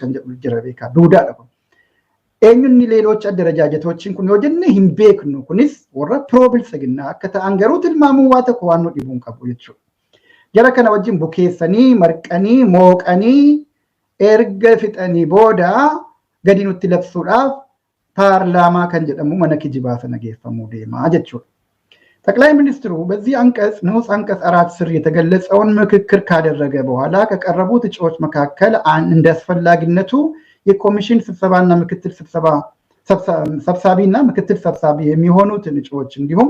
kan jedhu jira beekaa duudaadha kun. Eenyuun leelochi addarajaajatochiin kun yoo jenne hin beeknu kunis warra piroobilsaginnaa akka ta'an garuu tilmaamuu waa tokko waan nu dhibuun qabu jechuudha. Jara kana wajjin bukeessanii marqanii mooqanii erga fixanii booda gadi nutti labsuudhaaf paarlaamaa kan jedhamu mana kijibaa sana geeffamuu deemaa jechuudha. ጠቅላይ ሚኒስትሩ በዚህ አንቀጽ ንዑስ አንቀጽ 4 ስር የተገለጸውን ምክክር ካደረገ በኋላ ከቀረቡት እጩዎች መካከል እንደ አስፈላጊነቱ የኮሚሽን ስብሰባና ምክትል ሰብሳቢና ምክትል ሰብሳቢ የሚሆኑትን እጩዎች እንዲሁም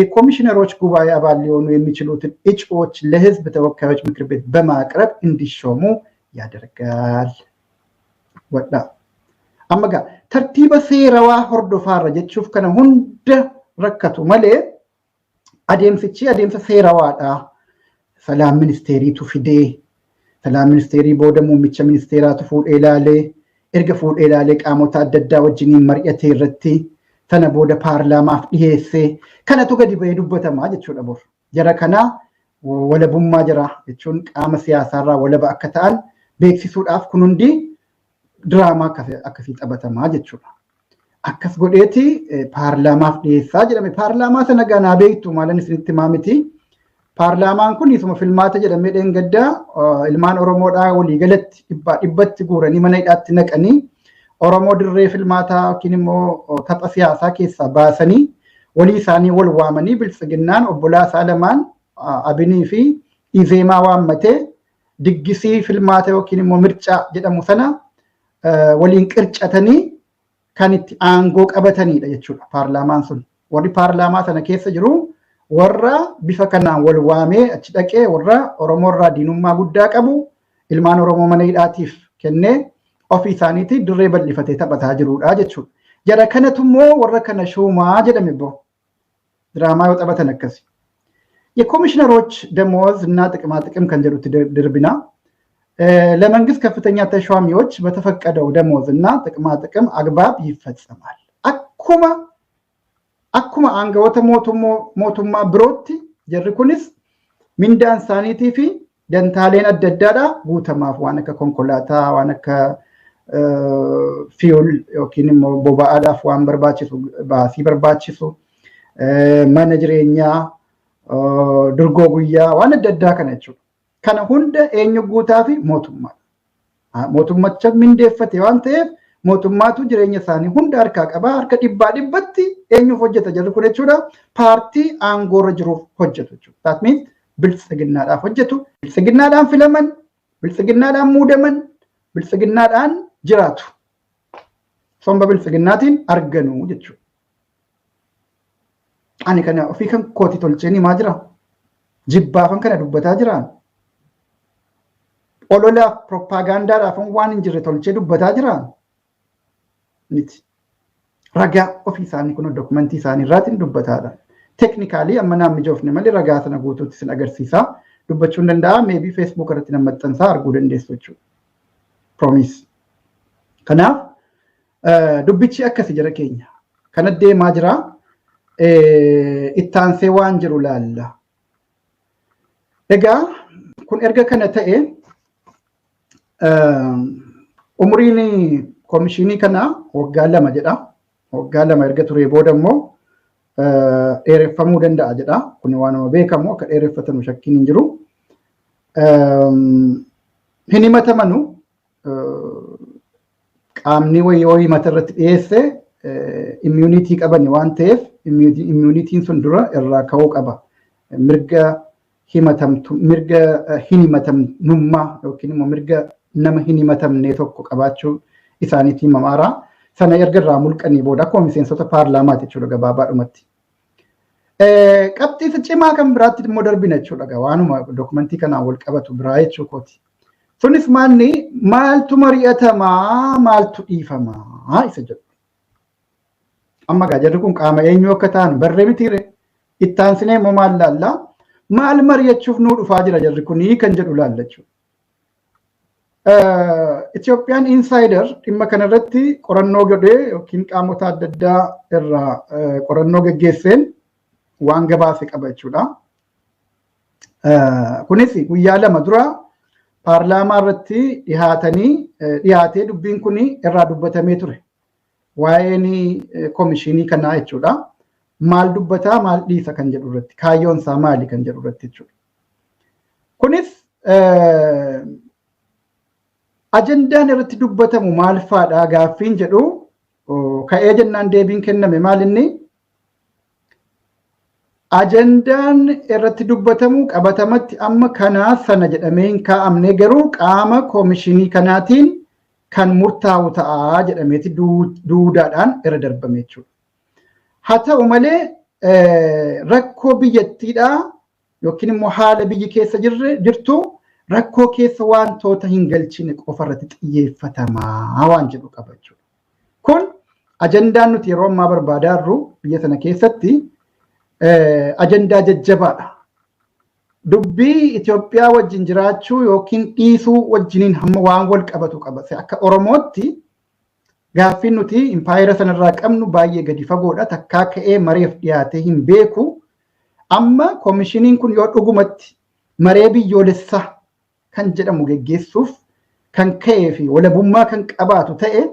የኮሚሽነሮች ጉባኤ አባል ሊሆኑ የሚችሉትን እጩዎች ለህዝብ ተወካዮች ምክር ቤት በማቅረብ እንዲሾሙ ያደርጋል። ወዳ አመጋ ተርቲበ ሴራዋ ሆርዶፋራ ጀቹፍ ከነ ሁንደ ረከቱ መሌ adeemsa seerawaadha. Salaam ministeeriitu fidee salaam ministeerii booda muummicha ministeeraatu fuudhee ilaalee erga fuudhee ilaalee qaamota adda addaa wajjiniin mari'atee irratti sana booda paarlaamaaf dhiyeessee kanatu gadi ba'ee dubbatamaa jechuudha bor. Jara kana walabummaa jira jechuun qaama siyaasaarraa walaba akka ta'an beeksisuudhaaf kun hundi diraamaa akkasii taphatamaa jechuudha. Akkas godheeti paarlaamaaf dhiyeessaa jedhame. Paarlaamaa sana ganaa beektu maalan isinitti maamiti. Paarlaamaan kun isuma filmaata jedhamee dheengaddaa ilmaan Oromoodhaa waliigalatti dhibbatti guuranii mana hidhaatti naqanii Oromoo dirree filmaataa yookiin immoo tapha siyaasaa keessaa baasanii walii isaanii wal waamanii biltsiginnaan obbolaa Saalamaan Abinii fi Izeemaa waammatee diggisii filmaata yookiin immoo mircaa jedhamu sana waliin qircatanii kan itti aangoo qabatanidha jechuudha paarlaamaan sun. Warri paarlaamaa sana keessa jiru warra bifa kanaan wal waamee achi dhaqee warra Oromoorraa diinummaa guddaa qabu ilmaan Oromoo mana hidhaatiif kennee ofii isaaniitti dirree bal'ifatee taphataa jirudha jechuudha. Jara kanatu immoo warra kana shuumaa jedhame boo diraamaa yoo taphatan akkasi. የኮሚሽነሮች ደሞዝ እና ጥቅማ ጥቅም ከንጀሩት ድርብና ለመንግስት ከፍተኛ ተሿሚዎች በተፈቀደው ደሞዝ እና ጥቅማ ጥቅም አግባብ ይፈጸማል። አኩማ አንገወተ ሞቱማ ብሮቲ ጀርኩንስ ሚንዳን ሳኒቲ ፊ ደንታሌን አደዳዳ ጉተማፍ ዋነከ ኮንኮላታ ዋነከ ፊውል ዮኪን ቦባአዳፍ ዋን በርባቺሱ ባሲ በርባቺሱ ማኔጀሪኛ ድርጎ ጉያ ዋነ ደዳ ከነቹ kana hunda eenyu guutaa fi mootummacha mindeeffate waan ta'eef mootummaatu jireenya isaanii hunda harkaa qabaa harka dhibbatti eenyuuf hojjeta jedhu kun jechuudha paartii aangoorra jiruuf hojjetu jechuudha. That means biltsiginnaadhaaf hojjetu, biltsiginnaadhaan filaman, biltsiginnaadhaan muudaman, biltsiginnaadhaan jiraatu. Somba biltsiginnaatiin arganu jechuudha. Ani kana ofii kan kooti tolcheenii maa jira? Jibbaafan kana dubbataa jiraan. Olola propaganda waan hin jirre tolchee dubbataa jiraan miti. Ragaa ofii isaanii kun dokumentii isaanii irraatiin dubbataadha. Teknikaalii amma naan mijoofne malee ragaa sana guutuutti sin agarsiisaa dubbachuu hin danda'a. Meebii feesbuuk irratti nama maxxansaa arguu dandeessu jechuudha. Promise. Kanaaf dubbichi akkasi jara keenya. Kana deemaa jira. Ittaansee waan jiru laalla. Egaa kun erga kana ta'e umriin komishinii kana waggaa 2 jedha. Waggaa 2 erga ture booda immoo dheereffamuu danda'a jedha. Kun waanuma beekamu akka dheereffatamu shakkiin hin jiru. Hin himatamanu qaamni wayii mata irratti dhiyeesse immunity qabani waan ta'eef immunitiin sun dura irraa ka'uu qaba. Mirga hinimatamnummaa yookiin immoo mirga nama hinimatamne tokko qabaachuu isaaniitiin mamaara sana erga irraa mulqanii booda akkuma miseensota paarlaamaati jechuudha gabaabaadhumatti. Qabxiisa cimaa kan biraatti immoo darbina jechuudha waanuma dokumentii kanaan wal qabatu biraa jechuu kooti. Sunis maaltu mari'atamaa maaltu dhiifamaa isa jedhu. Amma jarri kun qaama eenyu akka ta'an barree mitiire ittaansinee immoo maal laallaa maal mari'achuuf nuu dhufaa jira jarri kunii kan jedhu laallachuu. Itoophiyaan insider dhimma kanarratti qorannoo godhee yookiin qaamota adda addaa irraa qorannoo geggeesseen waan gabaase qaba jechuudha. Kunis guyyaa 2 dura paarlaamaa irratti dhiyaatee dubbiin kun irraa dubbatamee ture. Waa'een komishinii kanaa jechuudha. Maal dubbataa maal dhiisa kan jedhu irratti kaayyoon isaa maali kan jedhu irratti jechuudha. Kunis ajandaan irratti dubbatamu maal faadhaa gaaffiin jedhu ka'ee jennaan deebiin kenname maal inni ajandaan irratti dubbatamu qabatamatti amma kanaa sana jedhamee hin kaa'amne garuu qaama komishinii kanaatiin kan murtaa'u ta'a jedhameeti duudaadhaan irra darbame jechuudha. Haa ta'u malee rakkoo biyyattiidhaa yookiin immoo haala biyyi keessa jirtu rakkoo keessa wantoota hin galchine qofa irratti xiyyeeffatamaa waan jedhu qaba jechuudha. Kun ajandaan nuti yeroo ammaa barbaadaa jirru biyya sana keessatti ajandaa jajjabaadha. Dubbii Itoophiyaa wajjin jiraachuu yookiin dhiisuu wajjiniin hamma waan wal qabatu qaba. Akka Oromootti gaaffiin nuti impaayera sanarraa qabnu baay'ee gadi fagoodha. Takkaa ka'ee mareef dhiyaatee hin beeku. Amma komishiniin kun yoo dhugumatti maree biyyoolessaa kan jedhamu geggeessuuf kan ka'ee fi walabummaa kan qabaatu ta'e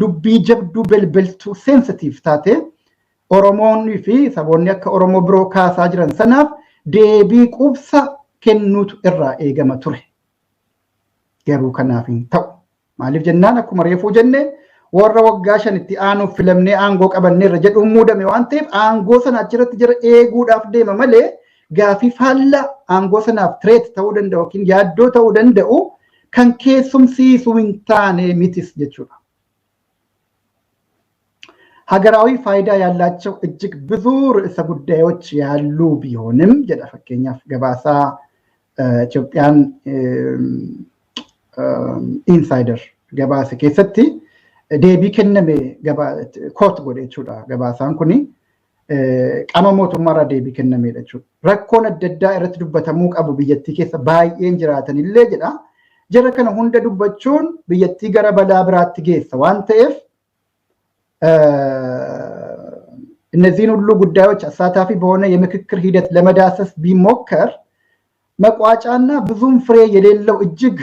dubbii jabduu belbeltuu sensitiif taate Oromoonni fi saboonni akka Oromoo biroo kaasaa jiran sanaaf deebii qubsa kennuutu irraa eegama ture. Garuu kanaaf hin ta'u. Maaliif jennaan akkuma reefuu jenne warra waggaa 5 itti aanuuf filamnee aangoo qabanneerra jedhuun muudame waan ta'eef aangoo sana achirratti jira eeguudhaaf deema malee gaafii faallaa aangoo sanaaf tireet ta'uu danda'u yookiin yaaddoo ta'uu danda'u kan keessumsiisuu hin taane mitis jechuudha. ሀገራዊ ፋይዳ ያላቸው እጅግ ብዙ ርዕሰ ጉዳዮች ያሉ ቢሆንም ጀዳ ፈከኛፍ ገባሳ ኢትዮጵያን ኢንሳይደር ገባሳ ከሰቲ ዴቢ ከነሜ ገባ ኮት ጎዴቹዳ ገባሳን ኩኒ ቀመሞቱ ማራ ዴቢ ከነሜ ለቹ ረኮነ ደዳ እረት ዱበተሙ ቀቡ ብየቲ ከሰ ባይኤን ጅራተን ኢለ ጀዳ ጀረከነ ሁንደ ዱበቹን ብየቲ ገረ በላብራት ጌሰ ዋንተፍ እነዚህን ሁሉ ጉዳዮች አሳታፊ በሆነ የምክክር ሂደት ለመዳሰስ ቢሞከር መቋጫና ብዙም ፍሬ የሌለው እጅግ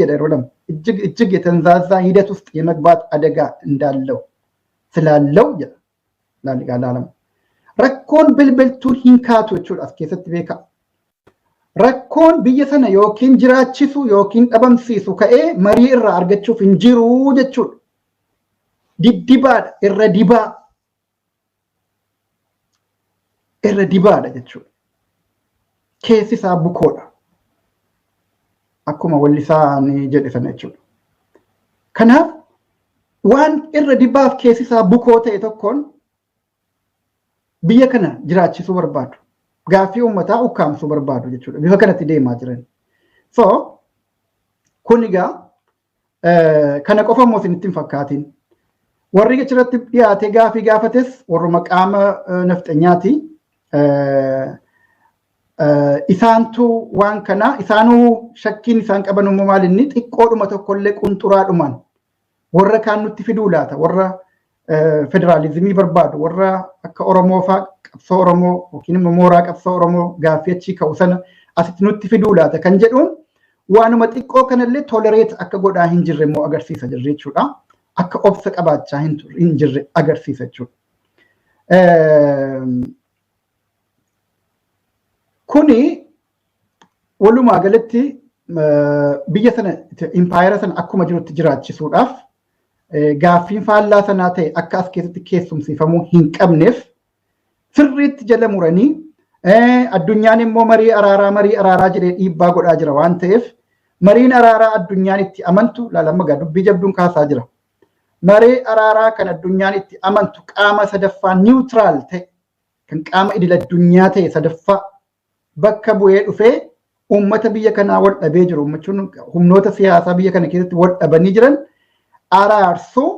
የደረለም እጅግ የተንዛዛ ሂደት ውስጥ የመግባት አደጋ እንዳለው ስላለው ላሊጋላለም ረኮን ብልብልቱ ሂንካቶቹ አስከሰት ቤካ ረኮን ብየሰነ ዮኪን ጅራቺሱ ዮኪን ጠበምሲሱ ከኤ መሪ እራ አርገቹ ፍንጂሩ ጀቹ dibdibaadha irra dibaadha jechuudha. Keessi isaa bukoodha. Akkuma walli isaanii jedhe sana jechuudha. Kanaaf waan irra dibaaf keessi isaa bukoo ta'e tokkoon biyya kana jiraachisuu barbaadu. Gaaffii uummataa ukkaamsuu barbaadu jechuudha. Bifa kanatti deemaa jiran. So kun egaa kana qofa immoo isinitti hin fakkaatin. warri achirratti dhiyaate gaafii gaafates warruma qaama nafxanyaati. Isaantu waan kana isaanuu shakkiin isaan qaban maal inni xiqqoodhuma tokkollee qunxuraadhumaan warra kaan nutti fiduu laata warra federaalizimii barbaadu warra akka Oromoo faa qabsoo Oromoo yookiin immoo mooraa qabsoo Oromoo gaafii achii ka'u sana asitti nutti fiduu laata kan jedhuun waanuma xiqqoo kanallee tolereet akka godhaa hin jirre immoo agarsiisa jirre jechuudha. Akka obsa qabaachaa hin jirre agarsiisa jechuudha. Kuni walumaa galatti biyya sana impaayera sana akkuma jirutti jiraachisuudhaaf gaaffiin faallaa sanaa ta'e akka as keessatti keessumsiifamuu hin qabneef sirriitti jala muranii addunyaan immoo marii araaraa jedhee dhiibbaa godhaa jira waan ta'eef mariin araaraa addunyaan itti amantu laalamma dubbii jabduun kaasaa jira. Maree araaraa kan addunyaan itti amantu qaama sadaffaa niwutiraal ta'e kan qaama idil addunyaa ta'e sadaffaa bakka bu'ee dhufee uummata biyya kanaa wal dhabee jiru uummachuun humnoota siyaasaa biyya kana keessatti wal dhabanii jiran araarsuu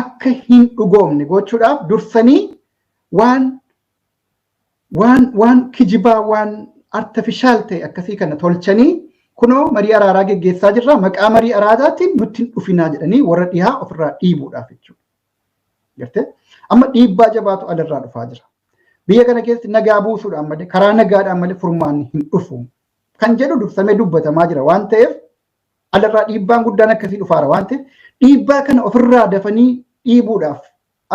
akka hin dhugoomne gochuudhaaf dursanii waan kijibaa waan artifishaal ta'e akkasii kana tolchanii kunoo marii araaraa geggeessaa jirra maqaa marii araaraatiin nutti hin dhufinaa jedhanii warra dhihaa ofirraa dhiibuudhaaf jechuudha. Gartee amma dhiibbaa jabaatu alarraa dhufaa jira. Biyya kana keessatti nagaa buusuudhaan malee karaa nagaadhaan malee furmaanni hin dhufu. kan jedhu dursamee dubbatamaa jira waan ta'eef alarraa dhiibbaan guddaan akkasii dhufaara waan ta'eef dhiibbaa kana ofirraa dafanii dhiibuudhaaf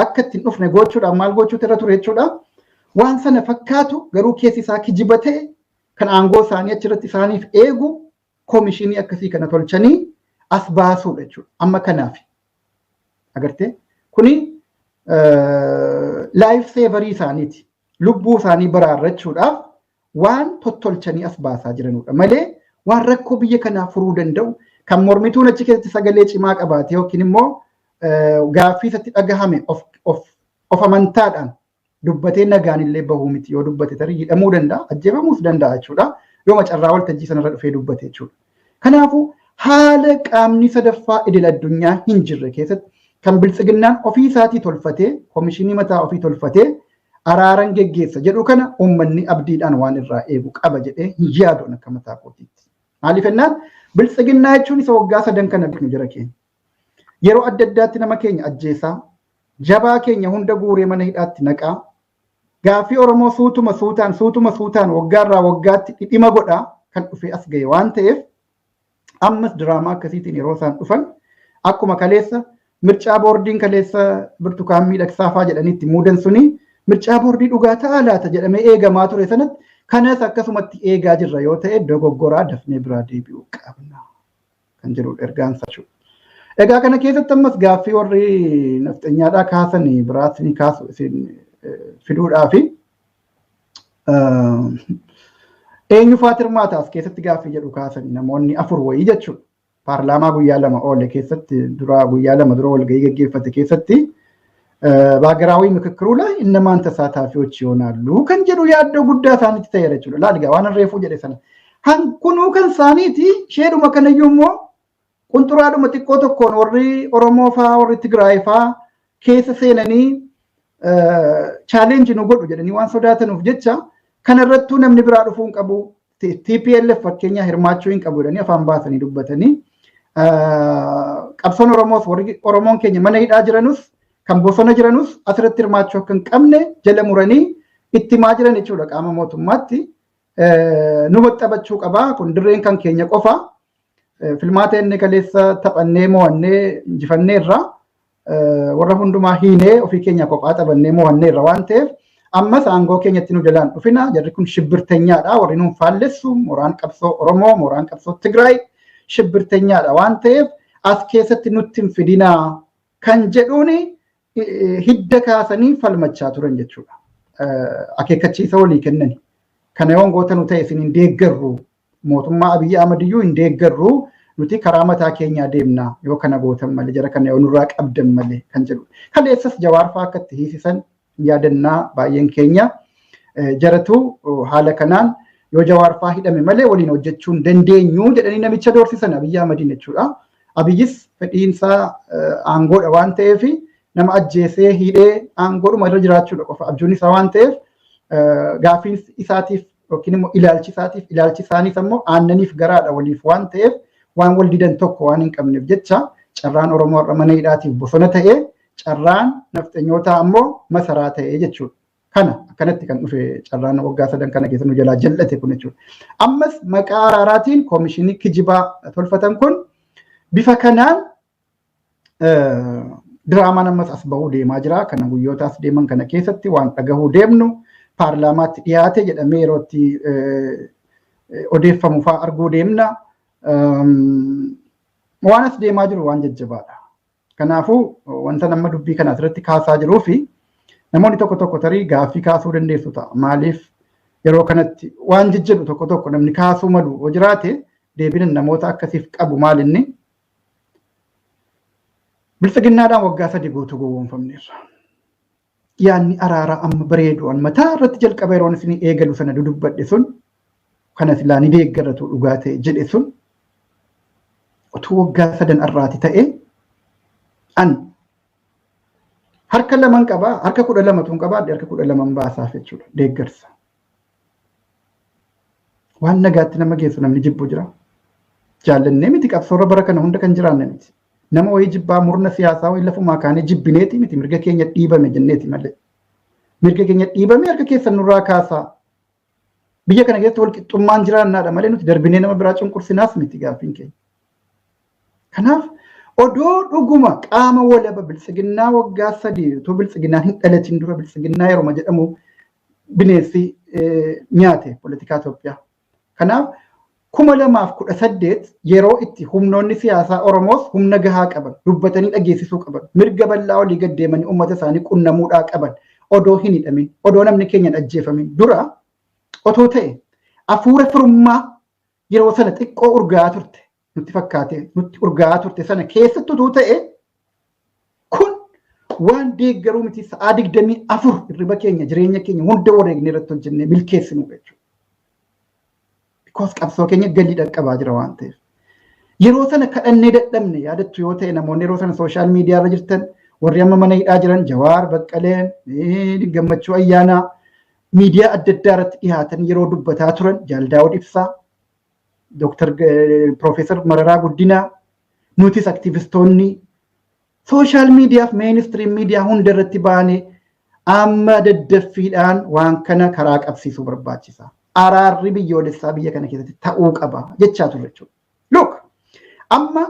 akka ittiin dhufne gochuudhaaf maal gochuutu irra ture jechuudha. Waan sana fakkaatu garuu keessi isaa kijiba ta'e kan aangoo isaanii achirratti isaaniif eegu koomishinii akkasii kana tolchanii as baasuudha jechuudha. Amma kanaaf agartee kuni laayif seevarii isaaniiti. Lubbuu isaanii baraarrachuudhaaf waan tottolchanii as baasaa jiranudha malee waan rakkoo biyya kanaa furuu danda'u kan mormituun achi keessatti sagalee cimaa qabaate yookiin immoo gaaffii isatti dhagahame of amantaadhaan dubbatee nagaan illee bahuu miti yoo dubbate tarii hidhamuu danda'a ajjeefamuus danda'a jechuudha yoo macarraa waltajjii sanarra dhufee dubbate jechuudha. Kanaafuu haala qaamni sadaffaa idil addunyaa hin jirre keessatti kan biltsiginnaan ofii isaatii tolfatee koomishinii mataa ofii tolfatee araaran geggeessa jedhu kana uummanni abdiidhaan waan irraa eegu qaba jedhee hin yaaduun akka mataa kootiitti. Maaliif jennaan biltsiginnaa jechuun isa waggaa 3 kana biknu jira keenya. Yeroo adda addaatti nama keenya ajjeesaa jabaa keenya hunda guuree mana hidhaatti naqaa gaaffii Oromoo suutuma suutaan waggaarraa waggaatti dhidhima godhaa kan dhufee as ga'e waan ta'eef ammas diraamaa akkasiitiin yeroo isaan dhufan akkuma kaleessa mircaa boordiin kaleessa Birtukaan Miidhagsaafaa jedhanitti muudan suni mircaa boordii dhugaa ta'aa laata jedhamee eegamaa ture sanatti kanas akkasumatti eegaa jirra yoo ta'e dogoggoraa dafnee biraa deebi'uu qabna kan jedhudha ergaan isaa. Egaa kana keessatti ammas gaaffii warri nafxanyaadhaa kaasanii biraas ni kaasu isin fiduudhaafi eenyu faati hirmaataas keessatti gaaffii jedhu kaasanii namoonni 4 wayii jechuudha. Paarlaamaa guyyaa 2 oole keessatti guyyaa 2 dura walgahii gaggeeffate keessatti በሀገራዊ ምክክሩ ላይ እነማን ተሳታፊዎች ይሆናሉ ከን ጀዱ ያደው ጉዳይ ሳኒት ተየረችሉ ላድጋ ዋን ሬፉ ጀደሰና ሃንኩኑ ከን ሳኒቲ ሼዱ መከነዩሞ ቁንጥራዱ መጥቆ ተኮን ወሪ ኦሮሞፋ ወሪ ትግራይፋ ኬስ ሴነኒ ቻሌንጅ ነው ጎዱ ጀደኒ ዋን ሶዳተን ኦፍ ጀቻ ከነረቱ ነምኒ ብራ ዱፉን ቀቡ ቲፒኤልኤፍ ፈከኛ ህርማቾይን ቀቡ ደኒ አፋን ባሰኒ ዱበተኒ ቀብሶን ኦሮሞስ ወሪ ኦሮሞን ኬኛ መነ ሂዳ ጅረኑስ kan bosona jiranus asirratti hirmaachuu akka hin qabne jala muranii itti maa jiran jechuudha qaama mootummaatti nu waxxabachuu qabaa kun dirreen kan keenya qofa filmaata inni kaleessa taphannee mo'annee injifannee irra warra hundumaa hiinee ofii keenya kophaa taphannee mo'annee irra waan ta'eef ammas aangoo keenyatti nu jalaan dhufina jarri kun shibbirtenyaadha warri nuun faallessu mooraan qabsoo Oromoo mooraan qabsoo Tigraay shibbirtenyaadha waan ta'eef as keessatti nutti hin fidinaa kan jedhuuni hidda kaasanii falmachaa turan jechuudha. Akeekkachiisa walii kennani. Kana yoon gootan ta'e isin hin deeggarru mootummaa Abiyi Ahmadiyyuu hin deeggarru nuti karaa mataa keenyaa deemna yoo kana gootan malee jara kana yoo nurraa qabdan malee kan jedhu. Kaleessas Jawaar fa'aa akka itti hiisisan yaadannaa baay'een keenya jaratu haala kanaan yoo Jawaar fa'aa hidhame malee waliin hojjechuu hin dandeenyu jedhanii namicha doorsisan Abiyi Ahmadiin jechuudha. Abiyyis fedhiinsaa aangoodha waan ta'eef nama ajjeesee hidhee aangoodhuma irra jiraachuudha qofa abjuun isaa waan ta'eef gaaffiin isaatiif yookiin immoo ilaalchi isaaniif ammoo aannaniif garaadha waliif waan ta'eef waan wal didan tokko waan hin qabneef jecha carraan Oromoo irra mana hidhaatiif bosona ta'ee carraan nafxanyootaa ammoo masaraa ta'ee jechuudha. Kana akkanatti kan dhufe carraan waggaa 3 kana keessa nu jalaa jal'ate kun jechuudha. Ammas maqaa araaraatiin koomishinii kijibaa tolfatan kun bifa kanaan diraamaan ammas as bahuu deemaa jira. Kana guyyoota as deeman kana keessatti waan dhagahuu deemnu paarlaamaatti dhiyaate jedhamee yerootti odeeffamu fa'aa arguu deemna. Waan as deemaa jiru waan jajjabaadha. Kanaafuu wanta nama dubbii kana asirratti kaasaa jiruu fi namoonni tokko tarii gaaffii kaasuu dandeessu ta'a. Maaliif yeroo kanatti waan jijjiiru tokko namni kaasuu malu yoo jiraate deebiin namoota akkasiif qabu maalinni biltsiginnaadhaan waggaa 3 guutuu gowwoomfamneerra. Yaanni araaraa amma bareedu an mataa irratti jalqaba yeroon isin eegalu sana dudubbadhe sun kana silaa ni deeggaratu dhugaa ta'e jedhe sun utuu waggaa 3 arraati ta'e an harka 2 qabaa harka 12 tun qabaadhe harka 12 baasaaf jechuudha deeggarsa. Waan nagaatti nama geessu namni jibbu jira. Jaallannee miti qabsoorra bara kana hunda kan jiraanne miti. Nama wayii jibbaa murna siyaasaa wayii lafumaa kaanee jibbineeti miti mirga keenya dhiibame jenneeti malee. Mirga keenya dhiibame harka keessan nurraa kaasaa. Biyya kana keessatti walqixxummaan jiraannaadha malee nuti darbinee nama biraa cunqursinaas miti gaaffiin keenya. Kanaaf odoo dhuguma qaama walaba biltsiginnaa waggaa 3 utuu biltsiginnaan hin dhalatin dura biltsiginnaa yeroo jedhamu bineensi nyaate politikaa Itoophiyaa. Kanaaf 2018 yeroo itti humnoonni siyaasaa Oromoos humna gahaa qaban dubbatanii dhageessisuu qaban mirga bal'aa olii gad deemanii uummata isaanii qunnamuudhaa qaban odoo hin hidhamin odoo namni keenya hin ajjeefamin dura otoo ta'e afuura firummaa yeroo sana xiqqoo urgaa turte nutti fakkaate nutti urgaa turte sana keessatti utuu ta'e kun waan deeggaruu miti sa'aa 24 hirriba keenya jireenya keenya hunda wareegnee irratti hojjennee milkeessinu jechuudha. Because qabsoo keenya galii dhaqqabaa jira waan ta'eef. Yeroo sana kadhannee dadhabne yaadattu yoo ta'e namoonni yeroo sana sooshaal miidiyaa irra jirtan warri amma mana hidhaa jiran Jawaar Baqqaleen Gammachuu Ayyaanaa miidiyaa adda addaa irratti dhiyaatan yeroo dubbataa turan Jaal Daawud Ibsaa Dr. Profeesar Mararaa Guddinaa nutis aktivistoonni sooshaal miidiyaa fi meenistirii miidiyaa hunda irratti baanee amma daddaffiidhaan waan kana karaa qabsiisuu barbaachisa. Araarri biyyoolessaa biyya kana keessatti ta'uu qaba jechaa turre jechuudha. Look amma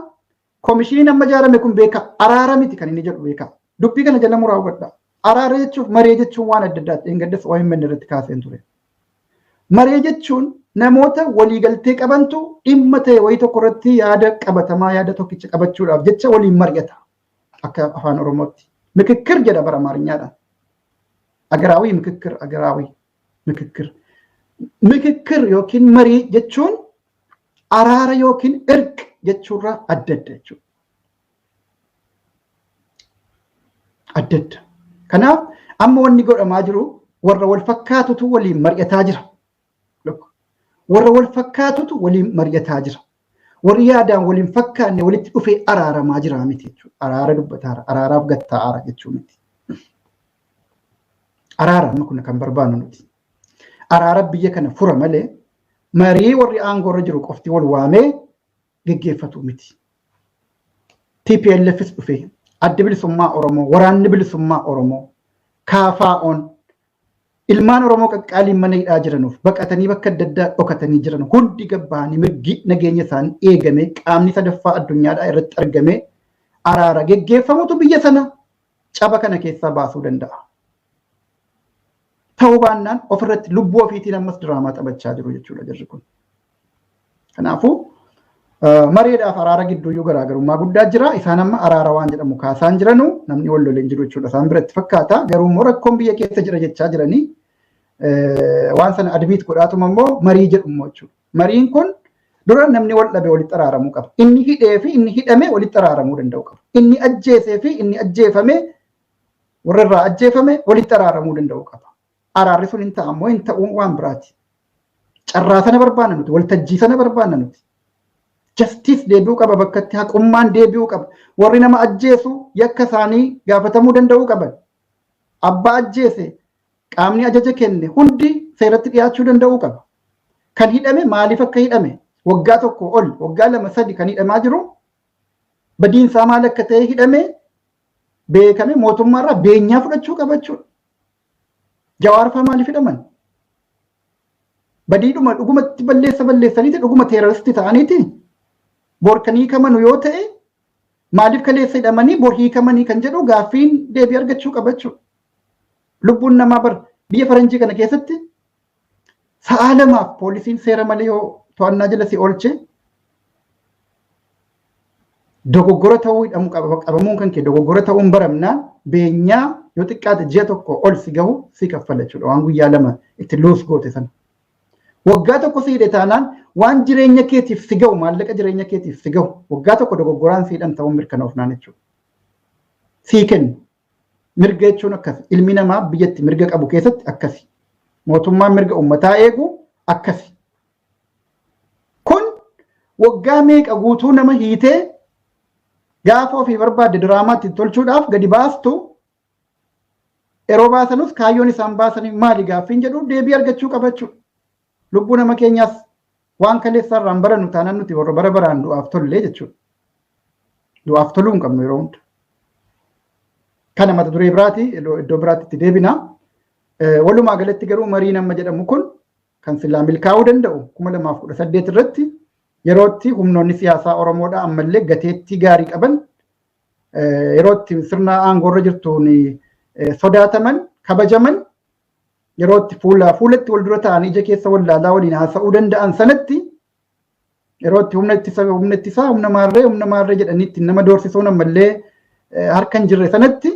koomishiniin amma ijaarame kun beeka araara miti kan inni jedhu beeka. Dubbii kana jala muraa hubadha. Araara jechuun maree jechuun waan adda addaati. Engaddas OMN irratti kaaseen ture. Maree jechuun namoota waliigaltee qabantu dhimma ta'e wayii tokko irratti yaada qabatamaa yaada tokkicha qabachuudhaaf jecha waliin mari'ata. Akka afaan Oromootti. Mikikkir jedha bara Amaariyaadhaan. Agaraawii mikikkir agaraawii mikikkir. Mikikkir yookiin marii jechuun araara yookiin irq jechuurraa adda adda jechuudha. Adda adda. Kanaaf amma wanni godhamaa jiru warra wal fakkaatutu waliin mari'ataa jira. Warra wal fakkaatutu waliin mari'ataa jira. Warri yaadaan waliin fakkaanne walitti dhufee araaramaa jira miti jechuudha. Araara dubbataara. Araaraaf gattaa'aara jechuu miti. Araara amma kun kan barbaannu nuti. Araara biyya kana fura malee marii warri aangoo irra jiru qofti wal waamee geggeeffatu miti. TPLFs dhufee adda bilisummaa Oromoo waraanni bilisummaa Oromoo KFO'n ilmaan Oromoo qaqqaaliin mana hidhaa jiranuuf baqatanii bakka adda addaa dhokatanii jiran hundi gabbahanii mirgi nageenya isaanii eegame qaamni sadaffaa addunyaadhaa irratti argame araara geggeeffamutu biyya sana caba kana keessaa baasuu danda'a. Ta'uu baannaan ofirratti lubbuu ofiitiin ammas diraamaa taphachaa jiru jechuudha jirri kun. Kanaafuu mareedhaaf araara gidduuyyuu garaagarummaa guddaa jira. Isaan amma araara waan jedhamu kaasaan jiranu namni wal loleen jiru jechuudha. Isaan biratti fakkaata. Garuu immoo rakkoon biyya keessa jira jechaa jiranii waan sana adbiit godhaatuma immoo marii jedhamu jechuudha. Mariin kun dura namni wal dhabe walitti araaramuu qaba. Inni hidhee fi inni hidhame walitti araaramuu danda'u qaba. Inni ajjeesee fi inni ajjeefame warra irraa ajjeefame walitti araaramuu danda'u qaba. Araarri sun hin ta'ammoo hin ta'uun waan biraati. Carraa sana barbaanna nuti, waltajjii sana barbaanna nuti. Justice deebi'uu qaba bakkatti, haqummaan deebi'uu qaba. Warri nama ajjeesu yakka isaanii gaafatamuu danda'uu qaban. Abbaa ajjeese qaamni ajaja kenne hundi seeratti dhiyaachuu danda'uu qaba. Kan hidhame maaliif akka hidhame waggaa tokko ol waggaa 2-3 kan hidhamaa jiru badiinsaa maal akka ta'e hidhame beekame mootummaarraa beenyaa fudhachuu qaba jechuudha. Jawaar fa'aa maaliif hidhaman? Badiidhuma dhugumatti balleessaniiti dhuguma teeroristi ta'aniiti. Bor kan hiikamanu yoo ta'e maaliif kaleessa hidhamanii bor hiikamanii kan jedhu gaaffiin deebii argachuu qaba jechuudha. Lubbuun namaa bar biyya faranjii kana keessatti sa'a 2 poolisiin seera malee yoo to'annaa jala si oolche dogoggora ta'uu hidhamu qabamuun kan kee dogoggora ta'uun baramnaan beenyaa yoo xiqqaate ji'a tokko ol si gahu si kaffala jechuudha waan guyyaa 2 itti luus goote sana. Waggaa tokko si hidhe taanaan waan jireenya keetiif si gahu maallaqa jireenya keetiif si gahu waggaa tokko dogoggoraan si hidhan ta'uun mirkanoofnaan jechuudha. Sii kennu mirga jechuun akkasi ilmi namaa biyyatti mirga qabu keessatti akkasi mootummaan mirga uummataa eegu akkasi. Kun waggaa meeqa guutuu nama hiitee gaafa ofii barbaadde diraamaatti tolchuudhaaf gadi baastu yeroo baasanus kaayyoon isaan baasanii maali gaaffiin jedhu deebii argachuu qaba jechuudha. Lubbuu nama keenyaas waan kaleessarraan barannu taanaan nuti warra bara baraan du'aaf tollee jechuudha. Du'aaf toluu hin qabnu yeroo hunda. Kana mata duree biraati iddoo biraatti itti deebina. Walumaa galatti garuu marii nama jedhamu kun kan silaa milkaa'uu danda'u 2018 irratti yerootti humnoonni siyaasaa Oromoodhaa ammallee gateettii gaarii qaban yerootti sirna aangoorra jirtuun sodaataman kabajaman yerootti fuulatti wal dura ta'anii ija keessa wallaalaa waliin haasa'uu danda'an sanatti yerootti humna ittisaa humna maarree jedhaniitti nama doorsisuun ammallee harka hin jirre sanatti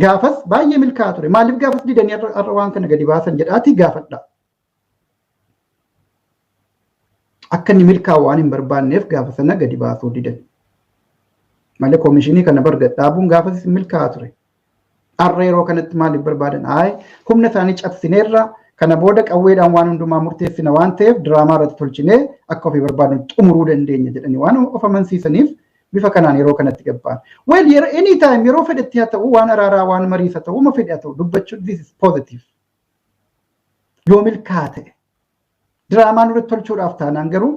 gaafas baay'ee milkaa'aa ture. Maaliif gaafas didanii har'a waan kana gadi baasan jedhaatii gaafadha. Akka inni milkaa'u waan hin barbaanneef gaafa sana gadi baasuu didan. Malee koomishinii kana barga dhaabuun gaafas milkaa'aa ture. Har'a yeroo kanatti maaliif barbaadan? Humna isaanii cabsineerra kana booda qawweedhaan waan hundumaa murteessina waan ta'eef diraamaa irratti tolchinee akka ofii barbaadan xumuruu dandeenya jedhanii waan of amansiisaniif bifa kanaan yeroo kanatti gabbaan. Well, anytime yeroo fedhetti haa ta'u waan araaraa waan mariisa ta'u uma fedhe haa ta'u dubbachuun this is positive. Yoo milkaa'aa ta'e diraamaan irratti tolchuudhaaf taanaan garuu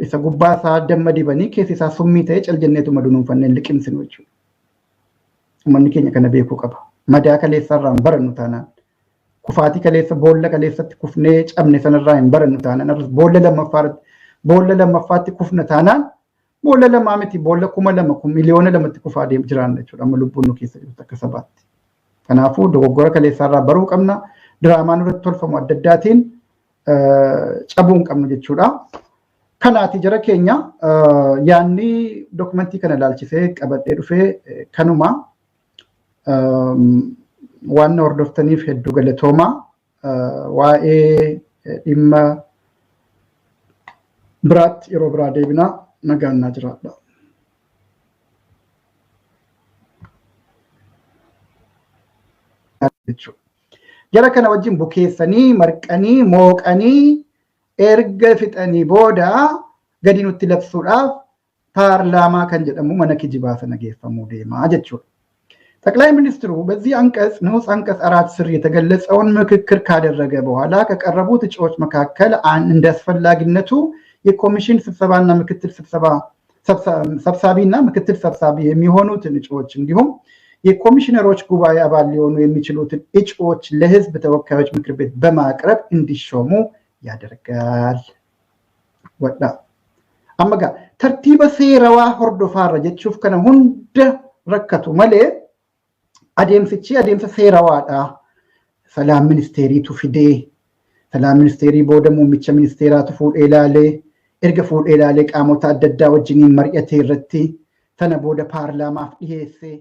isa gubbaa isaa damma dibanii keessi isaa summii ta'e caljenneetuma dunuunfanneen liqimsinu jechuudha. Uummanni keenya kana beekuu qaba. Madaa kaleessarraa hin barannu taanaan. Kufaatii kaleessa boolla kaleessatti kufnee cabne sanarraa hin barannu taanaan. Boolla lammaffaatti kufna taanaan boolla lamaa miti boolla 2,000 miliyoona 2tti kufaa deemu jiraanna jechuudha. Amma lubbuun nu keessa jirtu akka sabaatti. Kanaafuu dogoggora kaleessarraa baruu qabna. Diraamaan irratti tolfamu adda addaatiin cabuu hin qabnu jechuudha. Kanaati jara keenya yaanni dokumentii kana ilaalchisee qabadhee dhufee kanuma waan hordoftaniif hedduu galatoomaa waa'ee dhimma biraatti yeroo biraa deebinaa nagaannaa jiraadha. Jara kana wajjin bukeessanii marqanii mooqanii erga fixanii booda gadi nutti labsuudhaaf paarlaamaa kan jedhamu mana kijibaa sana geeffamuu deemaa jechuudha. ጠቅላይ ሚኒስትሩ በዚህ አንቀጽ ንዑስ አንቀጽ 4 ስር የተገለጸውን ምክክር ካደረገ በኋላ ከቀረቡት እጩዎች መካከል እንደ አስፈላጊነቱ የኮሚሽን ስብሰባና ምክትል ሰብሳቢና ምክትል ሰብሳቢ የሚሆኑትን እጩዎች እንዲሁም የኮሚሽነሮች ጉባኤ አባል ሊሆኑ የሚችሉትን እጩዎች ለህዝብ ተወካዮች ምክር ቤት በማቅረብ እንዲሾሙ ያደርጋል። ወዳ አመጋ ተርቲበ ሴራዋ ሆርዶፋራ ጀቹፍ ከነ ሁንደ ረከቱ መሌ adeemsa seerawaadha. Salaam ministeeriitu fidee salaam ministeerii booda muummicha ministeeraatu fuudhee ilaalee erga fuudhee ilaalee qaamota adda addaa wajjiniin mari'atee irratti sana booda paarlaamaaf dhiyeessee